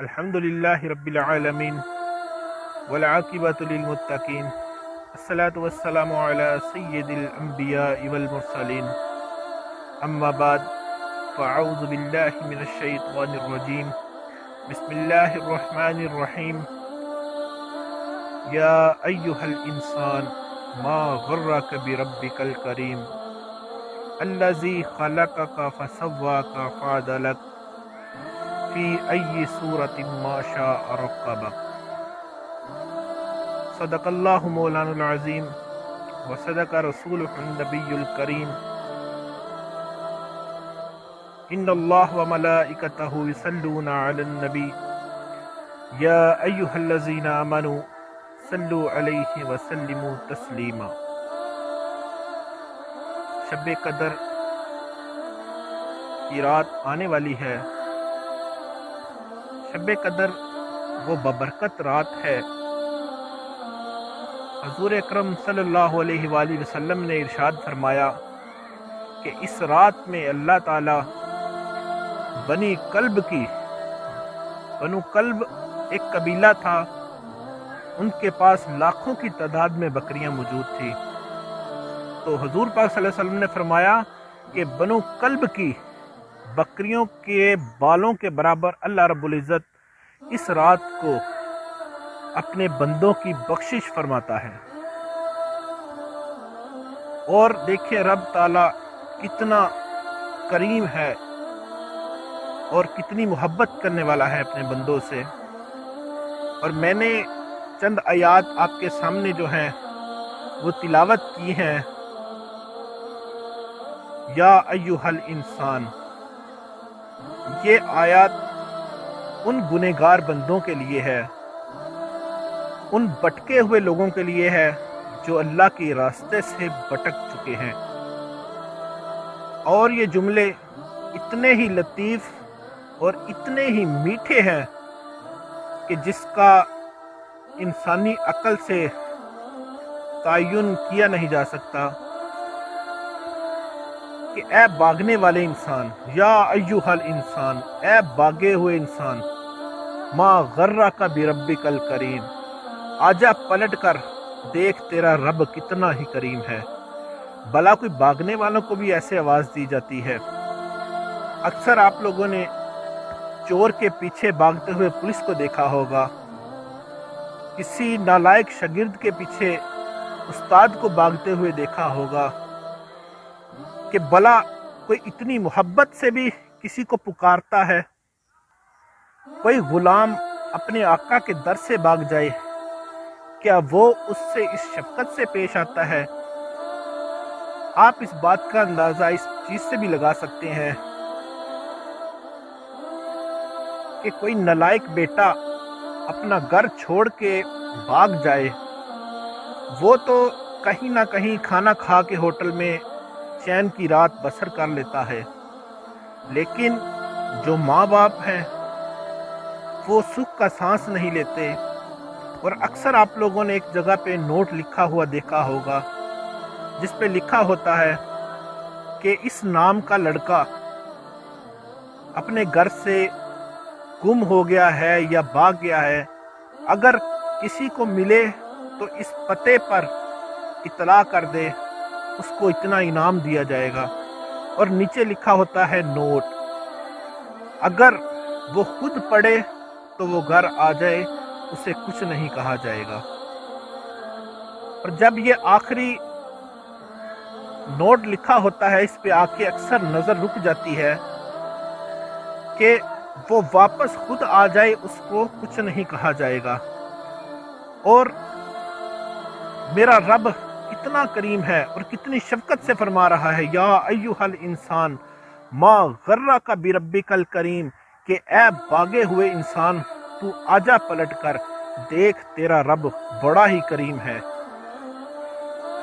الحمد للہ رب العالمین والعاقبۃ للمتقین الصلاۃ والسلام علی سید الانبیاء والمرسلین اما بعد فاعوذ باللہ من الشیطان الرجیم بسم اللہ الرحمن الرحیم یا ایہا الانسان ما غرک بربک الکریم الذی خلقک فسواک فعدلک فی ای صورت ما شاء رکبک۔ صدق اللہ مولانا العظیم وصدق رسولہ النبی الکریم۔ ان اللہ وملائکتہ یصلون علی النبی یا ایہا الذین آمنوا صلوا علیہ وسلموا تسلیما۔ شب قدر کی رات آنے والی ہے۔ شب قدر وہ ببرکت رات ہے۔ حضور اکرم صلی اللہ علیہ وآلہ وسلم نے ارشاد فرمایا کہ اس رات میں اللہ تعالی بنو کلب ایک قبیلہ تھا، ان کے پاس لاکھوں کی تعداد میں بکریاں موجود تھی۔ تو حضور پاک صلی اللہ علیہ وسلم نے فرمایا کہ بنو کلب کی بکریوں کے بالوں کے برابر اللہ رب العزت اس رات کو اپنے بندوں کی بخشش فرماتا ہے۔ اور دیکھیں رب تعالی کتنا کریم ہے اور کتنی محبت کرنے والا ہے اپنے بندوں سے۔ اور میں نے چند آیات آپ کے سامنے جو ہیں وہ تلاوت کی ہیں۔ یا ایہا الانسان، یہ آیات ان گنہگار بندوں کے لیے ہے، ان بٹکے ہوئے لوگوں کے لیے ہے جو اللہ کے راستے سے بھٹک چکے ہیں۔ اور یہ جملے اتنے ہی لطیف اور اتنے ہی میٹھے ہیں کہ جس کا انسانی عقل سے تعین کیا نہیں جا سکتا کہ اے بھاگنے والے انسان، یا ایہا الانسان، اے بھاگے ہوئے انسان، ما غرک بربک الکریم، آجا پلٹ کر دیکھ تیرا رب کتنا ہی کریم ہے۔ بھلا کوئی بھاگنے والوں کو بھی ایسے آواز دی جاتی ہے؟ اکثر آپ لوگوں نے چور کے پیچھے بھاگتے ہوئے پولیس کو دیکھا ہوگا، کسی نالائق شاگرد کے پیچھے استاد کو بھاگتے ہوئے دیکھا ہوگا، کہ بھلا کوئی اتنی محبت سے بھی کسی کو پکارتا ہے؟ کوئی غلام اپنے آقا کے در سے بھاگ جائے، کیا وہ اس سے اس شفقت سے پیش آتا ہے؟ آپ اس بات کا اندازہ اس چیز سے بھی لگا سکتے ہیں کہ کوئی نالائق بیٹا اپنا گھر چھوڑ کے بھاگ جائے، وہ تو کہیں نہ کہیں کھانا کھا کے ہوٹل میں چین کی رات بسر کر لیتا ہے، لیکن جو ماں باپ ہیں وہ سکھ کا سانس نہیں لیتے۔ اور اکثر آپ لوگوں نے ایک جگہ پہ نوٹ لکھا ہوا دیکھا ہوگا جس پہ لکھا ہوتا ہے کہ اس نام کا لڑکا اپنے گھر سے گم ہو گیا ہے یا بھاگ گیا ہے، اگر کسی کو ملے تو اس پتے پر اطلاع کر دے، اس کو اتنا انعام دیا جائے گا۔ اور نیچے لکھا ہوتا ہے نوٹ، اگر وہ خود پڑھے تو وہ گھر آ جائے، اسے کچھ نہیں کہا جائے گا۔ اور جب یہ آخری نوٹ لکھا ہوتا ہے، اس پہ آ کے اکثر نظر رک جاتی ہے کہ وہ واپس خود آ جائے، اس کو کچھ نہیں کہا جائے گا۔ اور میرا رب کتنا کریم ہے اور کتنی شفقت سے فرما رہا ہے، یا ایہا الانسان ما غرک بربک الکریم، کہ اے بھاگے ہوئے انسان، تو آجا پلٹ کر دیکھ تیرا رب بڑا ہی کریم ہے۔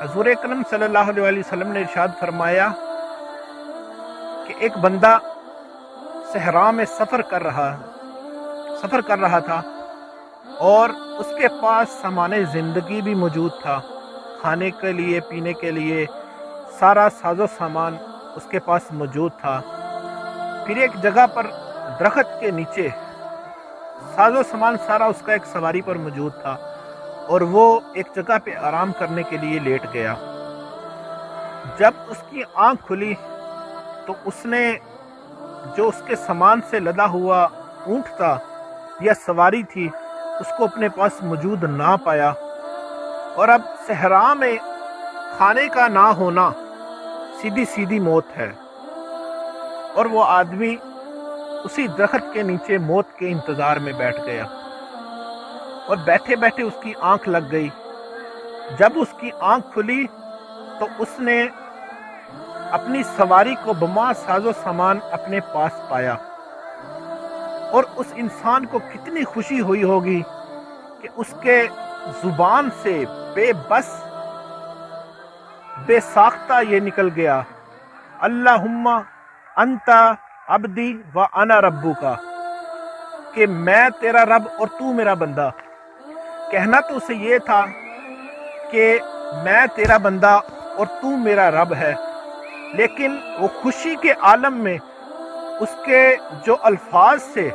حضور اکرم صلی اللہ علیہ وسلم نے ارشاد فرمایا کہ ایک بندہ صحرا میں سفر کر رہا تھا اور اس کے پاس سامان زندگی بھی موجود تھا، کھانے کے لیے، پینے کے لیے سارا ساز و سامان اس کے پاس موجود تھا۔ پھر ایک جگہ پر درخت کے نیچے ساز و سامان سارا اس کا ایک سواری پر موجود تھا، اور وہ ایک جگہ پہ آرام کرنے کے لیے لیٹ گیا۔ جب اس کی آنکھ کھلی تو اس نے جو اس کے سامان سے لدا ہوا اونٹ تھا یا سواری تھی، اس کو اپنے پاس موجود نہ پایا، اور اب صحرا میں کھانے کا نہ ہونا سیدھی سیدھی موت ہے، اور وہ آدمی اسی درخت کے نیچے موت کے انتظار میں بیٹھ گیا، اور بیٹھے بیٹھے اس کی آنکھ لگ گئی۔ جب اس کی آنکھ کھلی تو اس نے اپنی سواری کو بما ساز و سامان اپنے پاس پایا، اور اس انسان کو کتنی خوشی ہوئی ہوگی کہ اس کے زبان سے بے بس بے ساختہ یہ نکل گیا، اللہم انت عبدی و انا ربک، کہ میں تیرا رب اور تو میرا بندہ۔ کہنا تو اسے یہ تھا کہ میں تیرا بندہ اور تو میرا رب ہے، لیکن وہ خوشی کے عالم میں اس کے جو الفاظ سے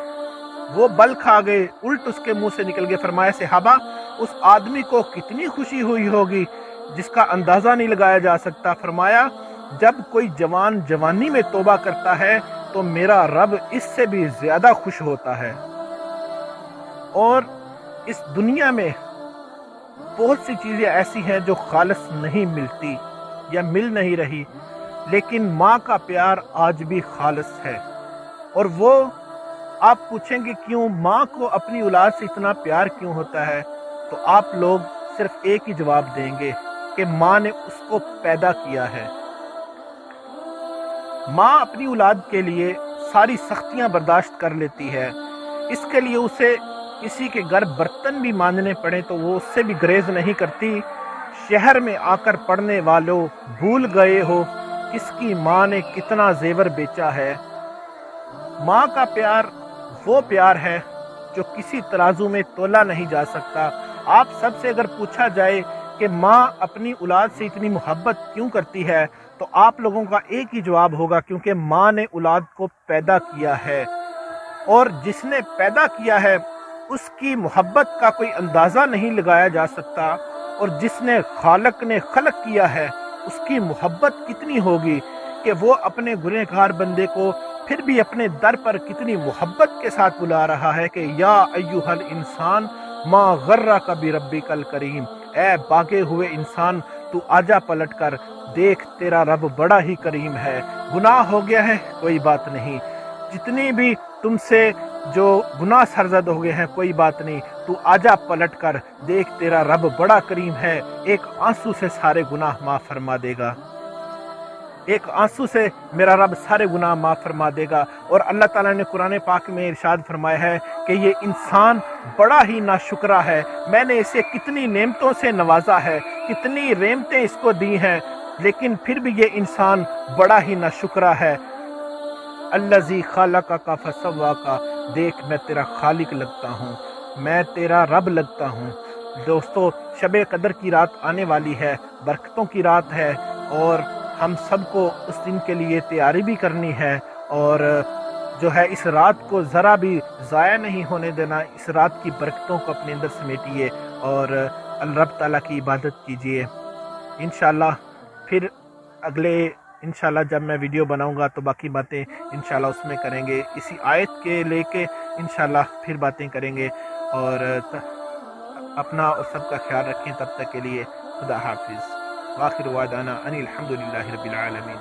وہ بل کھا گئے، الٹ اس کے منہ سے نکل گئے۔ فرمایا صحابہ اس آدمی کو کتنی خوشی ہوئی ہوگی جس کا اندازہ نہیں لگایا جا سکتا۔ فرمایا جب کوئی جوان جوانی میں توبہ کرتا ہے تو میرا رب اس سے بھی زیادہ خوش ہوتا ہے۔ اور اس دنیا میں بہت سی چیزیں ایسی ہیں جو خالص نہیں ملتی یا مل نہیں رہی، لیکن ماں کا پیار آج بھی خالص ہے۔ اور وہ آپ پوچھیں گے کیوں ماں کو اپنی اولاد سے اتنا پیار کیوں ہوتا ہے، تو آپ لوگ صرف ایک ہی جواب دیں گے کہ ماں نے اس کو پیدا کیا ہے۔ ماں اپنی اولاد کے لیے ساری سختیاں برداشت کر لیتی ہے، اس کے لیے اسے کسی کے گھر برتن بھی مانجنے پڑے تو وہ اس سے بھی گریز نہیں کرتی۔ شہر میں آ کر پڑھنے والوں بھول گئے ہو کس کی ماں نے کتنا زیور بیچا ہے۔ ماں کا پیار وہ پیار ہے جو کسی ترازو میں تولا نہیں جا سکتا۔ آپ سب سے اگر پوچھا جائے کہ ماں اپنی اولاد سے اتنی محبت کیوں کرتی ہے تو آپ لوگوں کا ایک ہی جواب ہوگا، کیونکہ ماں نے اولاد کو پیدا کیا ہے، اور جس نے پیدا کیا ہے اس کی محبت کا کوئی اندازہ نہیں لگایا جا سکتا، اور جس نے خالق نے خلق کیا ہے اس کی محبت کتنی ہوگی کہ وہ اپنے گنہگار بندے کو پھر بھی اپنے در پر کتنی محبت کے ساتھ بلا رہا ہے کہ یا ایھا الانسان ما غرک بربک الکریم، اے باغے ہوئے انسان تو آجا پلٹ کر دیکھ تیرا رب بڑا ہی کریم ہے۔ گناہ ہو گیا ہے کوئی بات نہیں، جتنی بھی تم سے جو گناہ سرزد ہو گئے ہیں کوئی بات نہیں، تو آجا پلٹ کر دیکھ تیرا رب بڑا کریم ہے، ایک آنسو سے سارے گناہ معاف فرما دے گا، ایک آنسو سے میرا رب سارے گناہ معاف فرما دے گا۔ اور اللہ تعالیٰ نے قرآن پاک میں ارشاد فرمایا ہے کہ یہ انسان بڑا ہی ناشکرا ہے، میں نے اسے کتنی نعمتوں سے نوازا ہے، کتنی رحمتیں اس کو دی ہیں، لیکن پھر بھی یہ انسان بڑا ہی ناشکرا ہے۔ الذی خلقک فسواک، دیکھ میں تیرا خالق لگتا ہوں، میں تیرا رب لگتا ہوں۔ دوستو شب قدر کی رات آنے والی ہے، برکتوں کی رات ہے، اور ہم سب کو اس دن کے لیے تیاری بھی کرنی ہے، اور جو ہے اس رات کو ذرا بھی ضائع نہیں ہونے دینا، اس رات کی برکتوں کو اپنے اندر سمیٹیے اور رب تعالیٰ کی عبادت کیجیے۔ انشاءاللہ پھر اگلے انشاءاللہ جب میں ویڈیو بناؤں گا تو باقی باتیں انشاءاللہ اس میں کریں گے، اسی آیت کے لے کے انشاءاللہ پھر باتیں کریں گے، اور اپنا اور سب کا خیال رکھیں۔ تب تک کے لیے خدا حافظ، وآخر وعدانا ان الحمدللہ رب العالمین۔